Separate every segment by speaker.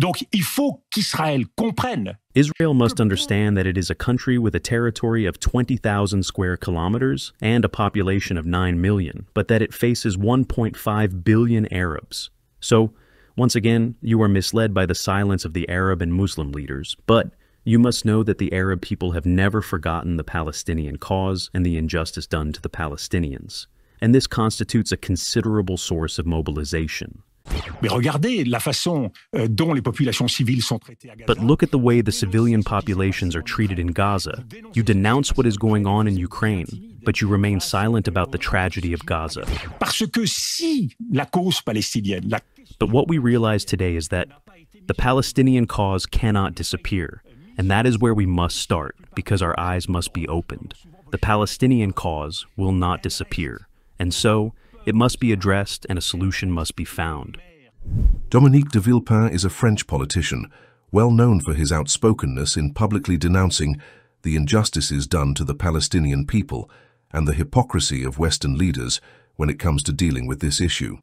Speaker 1: Donc, il faut qu'Israël comprenne.
Speaker 2: Israel must understand that it is a country with a territory of 20,000 square kilometers and a population of 9 million, but that it faces 1.5 billion Arabs. So, once again, you are misled by the silence of the Arab and Muslim leaders, but you must know that the Arab people have never forgotten the Palestinian cause and the injustice done to the Palestinians, and this constitutes a considerable source of mobilization.
Speaker 1: Mais regardez la façon dont les populations civiles sont traitées à Gaza.
Speaker 2: But look at the way the civilian populations are treated in Gaza. You denounce what is going on in Ukraine, but you remain silent about the tragedy of Gaza.
Speaker 1: Parce que si la cause palestinienne...
Speaker 2: But what we realize today is that the Palestinian cause cannot disappear, and that is where we must start, because our eyes must be opened. The Palestinian cause will not disappear, and so it must be addressed and a solution must be found.
Speaker 3: Dominique De Villepin is a French politician, well known for his outspokenness in publicly denouncing the injustices done to the Palestinian people and the hypocrisy of Western leaders when it comes to dealing with this issue.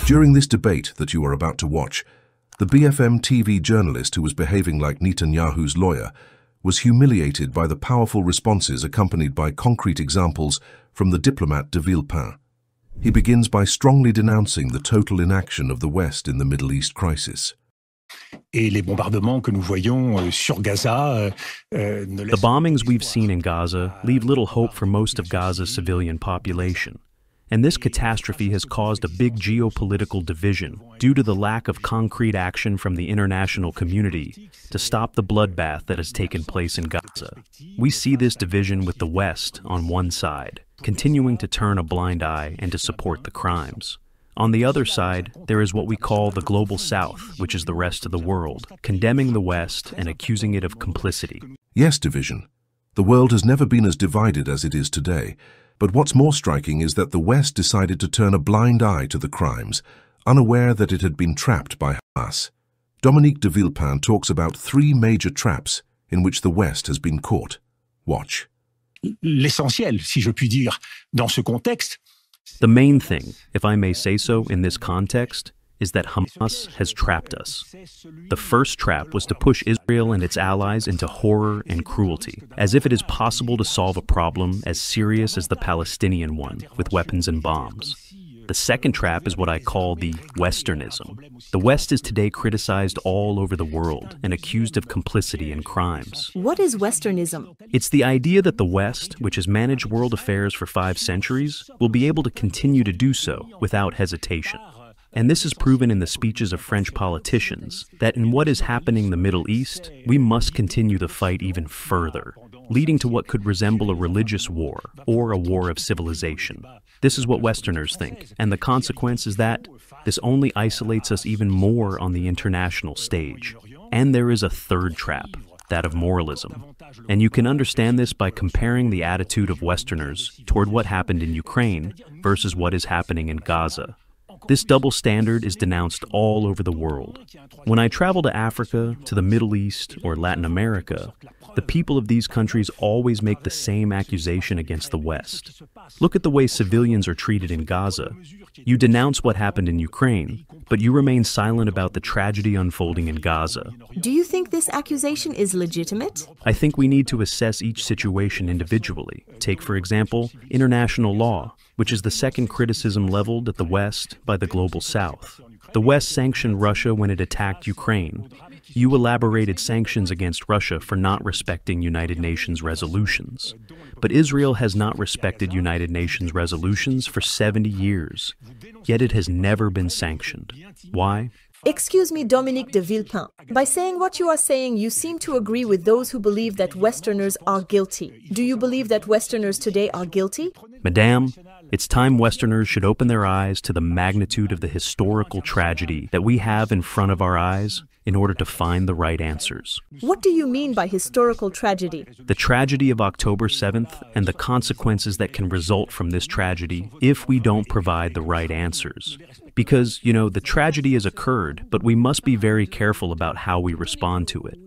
Speaker 3: During this debate that you are about to watch, the BFM TV journalist who was behaving like Netanyahu's lawyer was humiliated by the powerful responses accompanied by concrete examples from the diplomat De Villepin. He begins by strongly denouncing the total inaction of the West in the Middle East crisis.
Speaker 1: The
Speaker 2: bombings we've seen in Gaza leave little hope for most of Gaza's civilian population. And this catastrophe has caused a big geopolitical division due to the lack of concrete action from the international community to stop the bloodbath that has taken place in Gaza. We see this division with the West on one side, continuing to turn a blind eye and to support the crimes. On the other side, there is what we call the Global South, which is the rest of the world, condemning the West and accusing it of complicity.
Speaker 3: Yes, division. The world has never been as divided as it is today. But what's more striking is that the West decided to turn a blind eye to the crimes, unaware that it had been trapped by Hamas. Dominique De Villepin talks about 3 major traps in which the West has been caught. Watch.
Speaker 1: L'essentiel, si je puis dire, dans ce contexte.
Speaker 2: The main thing, if I may say so in this context, is that Hamas has trapped us. The first trap was to push Israel and its allies into horror and cruelty, as if it is possible to solve a problem as serious as the Palestinian one, with weapons and bombs. The second trap is what I call the Westernism. The West is today criticized all over the world and accused of complicity in crimes.
Speaker 4: What is Westernism?
Speaker 2: It's the idea that the West, which has managed world affairs for 5 centuries, will be able to continue to do so without hesitation. And this is proven in the speeches of French politicians, that in what is happening in the Middle East, we must continue the fight even further, leading to what could resemble a religious war or a war of civilization. This is what Westerners think, and the consequence is that this only isolates us even more on the international stage. And there is a third trap, that of moralism. And you can understand this by comparing the attitude of Westerners toward what happened in Ukraine versus what is happening in Gaza. This double standard is denounced all over the world. When I travel to Africa, to the Middle East, or Latin America, the people of these countries always make the same accusation against the West. Look at the way civilians are treated in Gaza. You denounce what happened in Ukraine, but you remain silent about the tragedy unfolding in Gaza.
Speaker 4: Do you think this accusation is legitimate?
Speaker 2: I think we need to assess each situation individually. Take, for example, international law, which is the second criticism leveled at the West by the Global South. The West sanctioned Russia when it attacked Ukraine. You elaborated sanctions against Russia for not respecting United Nations resolutions. But Israel has not respected United Nations resolutions for 70 years, yet it has never been sanctioned. Why?
Speaker 4: Excuse me, Dominique De Villepin. By saying what you are saying, you seem to agree with those who believe that Westerners are guilty. Do you believe that Westerners today are guilty?
Speaker 2: Madame, it's time Westerners should open their eyes to the magnitude of the historical tragedy that we have in front of our eyes in order to find the right answers.
Speaker 4: What do you mean by historical tragedy?
Speaker 2: The tragedy of October 7th and the consequences that can result from this tragedy if we don't provide the right answers. Because, the tragedy has occurred, but we must be very careful about how we respond to it.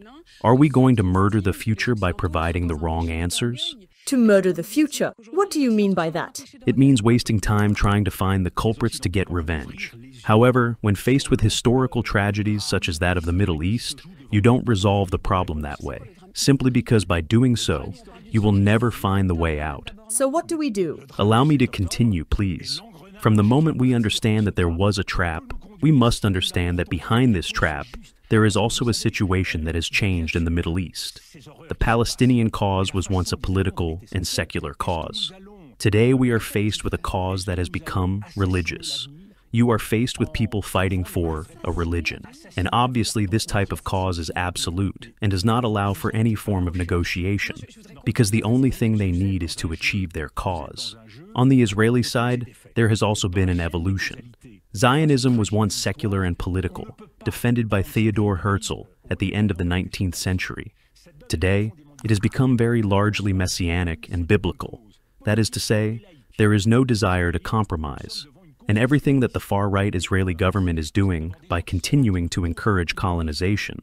Speaker 2: Are we going to murder the future by providing the wrong answers?
Speaker 4: To murder the future. What do you mean by that?
Speaker 2: It means wasting time trying to find the culprits to get revenge. However, when faced with historical tragedies such as that of the Middle East, you don't resolve the problem that way, simply because by doing so, you will never find the way out.
Speaker 4: So what do we do?
Speaker 2: Allow me to continue, please. From the moment we understand that there was a trap, we must understand that behind this trap, there is also a situation that has changed in the Middle East. The Pal-stinian cause was once a political and secular cause. Today we are faced with a cause that has become religious. You are faced with people fighting for a religion. And obviously this type of cause is absolute and does not allow for any form of negotiation, because the only thing they need is to achieve their cause. On the Israeli side, there has also been an evolution. Zionism was once secular and political, defended by Theodor Herzl at the end of the 19th century. Today, it has become very largely messianic and biblical. That is to say, there is no desire to compromise. And everything that the far-right Israeli government is doing by continuing to encourage colonization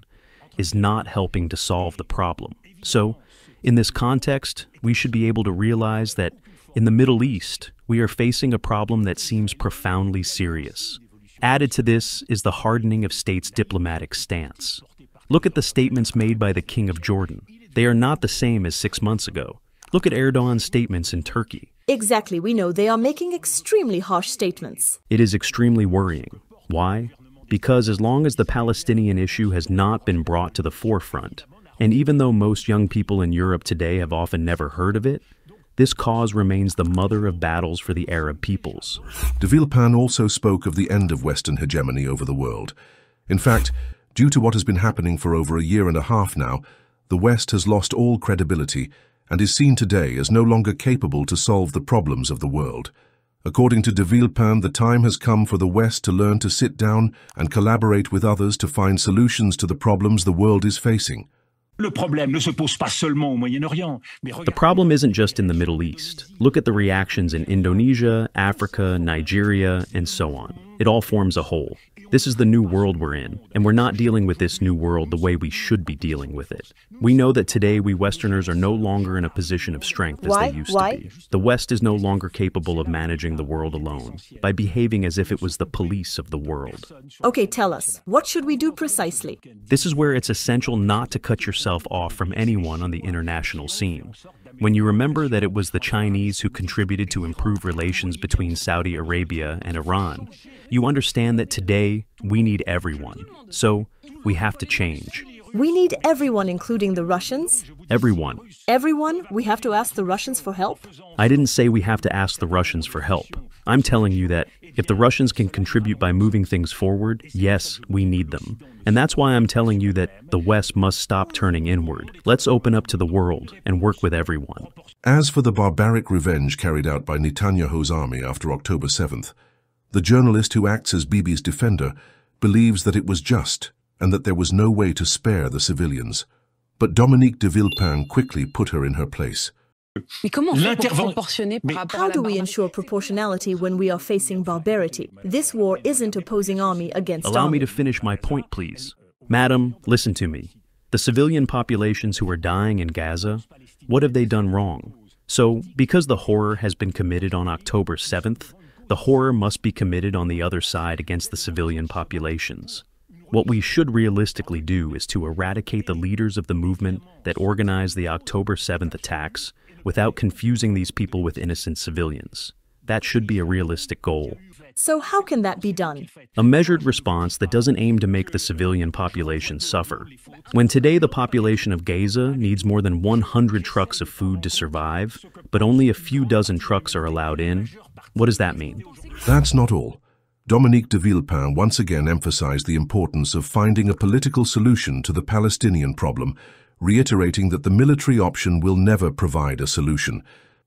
Speaker 2: is not helping to solve the problem. So, in this context, we should be able to realize that in the Middle East, we are facing a problem that seems profoundly serious. Added to this is the hardening of states' diplomatic stance. Look at the statements made by the King of Jordan. They are not the same as 6 months ago. Look at Erdogan's statements in Turkey.
Speaker 4: Exactly, we know they are making extremely harsh statements.
Speaker 2: It is extremely worrying. Why? Because as long as the Palestinian issue has not been brought to the forefront, and even though most young people in Europe today have often never heard of it, this cause remains the mother of battles for the Arab peoples.
Speaker 3: De Villepin also spoke of the end of Western hegemony over the world. In fact, due to what has been happening for over a year and a half now, the West has lost all credibility and is seen today as no longer capable to solve the problems of the world. According to De Villepin, the time has come for the West to learn to sit down and collaborate with others to find solutions to the problems the world is facing.
Speaker 1: The
Speaker 2: problem isn't just in the Middle East. Look at the reactions in Indonesia, Africa, Nigeria, and so on. It all forms a whole. This is the new world we're in, and we're not dealing with this new world the way we should be dealing with it. We know that today we Westerners are no longer in a position of strength as they used to be. The West is no longer capable of managing the world alone, by behaving as if it was the police of the world.
Speaker 4: Okay, tell us, what should we do precisely?
Speaker 2: This is where it's essential not to cut yourself off from anyone on the international scene. When you remember that it was the Chinese who contributed to improve relations between Saudi Arabia and Iran, you understand that today we need everyone. So we have to change.
Speaker 4: We need everyone, including the Russians?
Speaker 2: Everyone.
Speaker 4: Everyone? We have to ask the Russians for help?
Speaker 2: I didn't say we have to ask the Russians for help. I'm telling you that if the Russians can contribute by moving things forward, yes, we need them. And that's why I'm telling you that the West must stop turning inward. Let's open up to the world and work with everyone.
Speaker 3: As for the barbaric revenge carried out by Netanyahu's army after October 7th, the journalist who acts as Bibi's defender believes that it was just and that there was no way to spare the civilians. But Dominique De Villepin quickly put her in her place.
Speaker 4: How do we ensure proportionality when we are facing barbarity? This war isn't opposing army against army.
Speaker 2: Allow me to finish my point, please. Madam, listen to me. The civilian populations who are dying in Ghaaza, what have they done wrong? So, because the horror has been committed on October 7th, the horror must be committed on the other side against the civilian populations. What we should realistically do is to eradicate the leaders of the movement that organized the October 7th attacks without confusing these people with innocent civilians. That should be a realistic goal.
Speaker 4: So how can that be done?
Speaker 2: A measured response that doesn't aim to make the civilian population suffer. When today the population of Ghaaza needs more than 100 trucks of food to survive, but only a few dozen trucks are allowed in, what does that mean?
Speaker 3: That's not all. Dominique De Villepin once again emphasized the importance of finding a political solution to the Palestinian problem, reiterating that the military option will never provide a solution.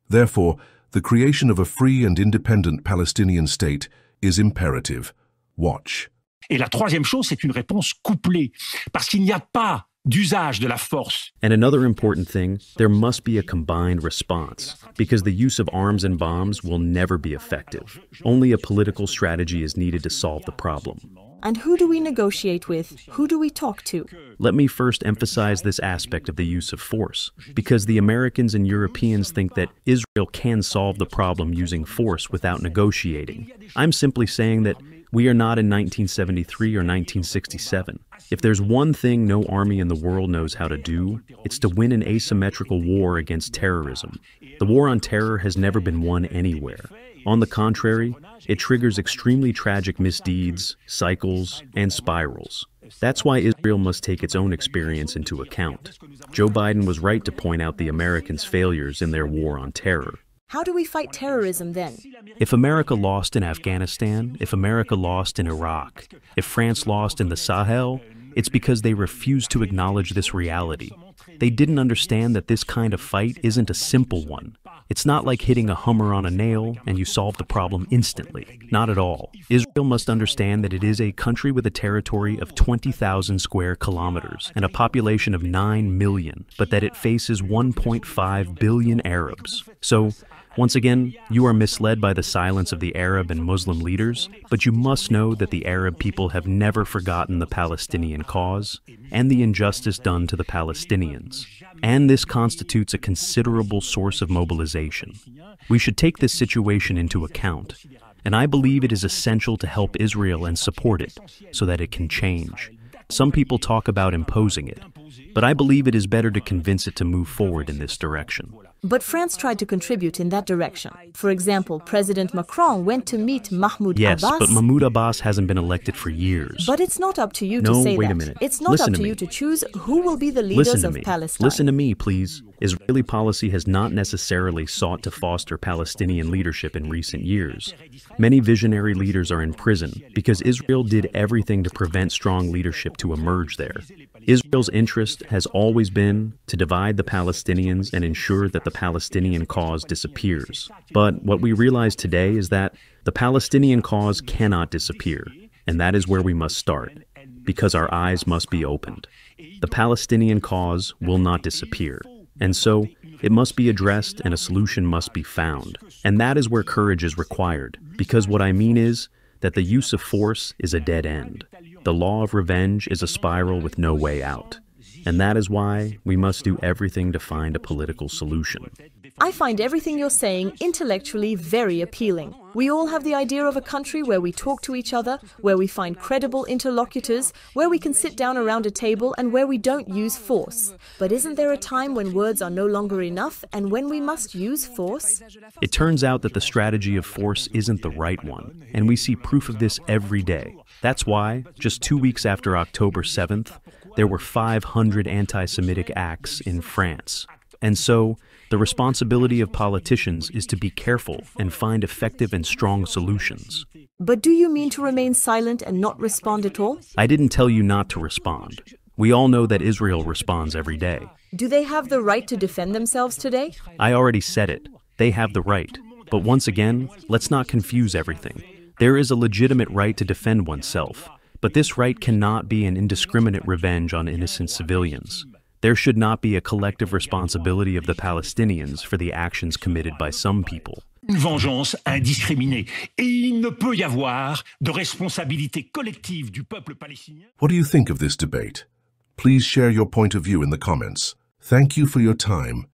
Speaker 3: Therefore, the creation of a free and independent Palestinian state is imperative. Watch.
Speaker 1: Et la troisième chose, c'est une réponse couplée, parce qu'il n'y a pas d'usage de la force.
Speaker 2: And another important thing, there must be a combined response, because the use of arms and bombs will never be effective. Only a political strategy is needed to solve the problem.
Speaker 4: And who do we negotiate with? Who do we talk to?
Speaker 2: Let me first emphasize this aspect of the use of force, because the Americans and Europeans think that Israel can solve the problem using force without negotiating. I'm simply saying that we are not in 1973 or 1967. If there's one thing no army in the world knows how to do, it's to win an asymmetrical war against terrorism. The war on terror has never been won anywhere. On the contrary, it triggers extremely tragic misdeeds, cycles, and spirals. That's why Israel must take its own experience into account. Joe Biden was right to point out the Americans' failures in their war on terror.
Speaker 4: How do we fight terrorism then?
Speaker 2: If America lost in Afghanistan, if America lost in Iraq, if France lost in the Sahel, it's because they refused to acknowledge this reality. They didn't understand that this kind of fight isn't a simple one. It's not like hitting a hammer on a nail and you solve the problem instantly. Not at all. Israel must understand that it is a country with a territory of 20,000 square kilometers and a population of 9 million, but that it faces 1.5 billion Arabs. So, once again, you are misled by the silence of the Arab and Muslim leaders, but you must know that the Arab people have never forgotten the Palestinian cause and the injustice done to the Palestinians. And this constitutes a considerable source of mobilization. We should take this situation into account, and I believe it is essential to help Israel and support it so that it can change. Some people talk about imposing it, but I believe it is better to convince it to move forward in this direction.
Speaker 4: But France tried to contribute in that direction. For example, President Macron went to meet Mahmoud Abbas.
Speaker 2: Yes, but Mahmoud Abbas hasn't been elected for years.
Speaker 4: But it's not up to you to say that.
Speaker 2: No, wait a minute.
Speaker 4: It's not up to you to choose who will be the leaders of Palestine.
Speaker 2: Listen to me, please. Israeli policy has not necessarily sought to foster Palestinian leadership in recent years. Many visionary leaders are in prison because Israel did everything to prevent strong leadership to emerge there. Israel's interest has always been to divide the Palestinians and ensure that the Palestinian cause disappears. But what we realize today is that the Palestinian cause cannot disappear, and that is where we must start, because our eyes must be opened. The Palestinian cause will not disappear, and so it must be addressed and a solution must be found. And that is where courage is required, because what I mean is that the use of force is a dead end. The law of revenge is a spiral with no way out. And that is why we must do everything to find a political solution.
Speaker 4: I find everything you're saying intellectually very appealing. We all have the idea of a country where we talk to each other, where we find credible interlocutors, where we can sit down around a table and where we don't use force. But isn't there a time when words are no longer enough and when we must use force?
Speaker 2: It turns out that the strategy of force isn't the right one, and we see proof of this every day. That's why, just 2 weeks after October 7th, there were 500 anti-Semitic acts in France. And so, the responsibility of politicians is to be careful and find effective and strong solutions.
Speaker 4: But do you mean to remain silent and not respond at all?
Speaker 2: I didn't tell you not to respond. We all know that Israel responds every day.
Speaker 4: Do they have the right to defend themselves today?
Speaker 2: I already said it. They have the right. But once again, let's not confuse everything. There is a legitimate right to defend oneself, but this right cannot be an indiscriminate revenge on innocent civilians. There should not be a collective responsibility of the Palestinians for the actions committed by some people.
Speaker 1: Une vengeance indiscriminée. Et il ne peut y avoir de responsabilité collective du peuple palestinien.
Speaker 3: What do you think of this debate? Please share your point of view in the comments. Thank you for your time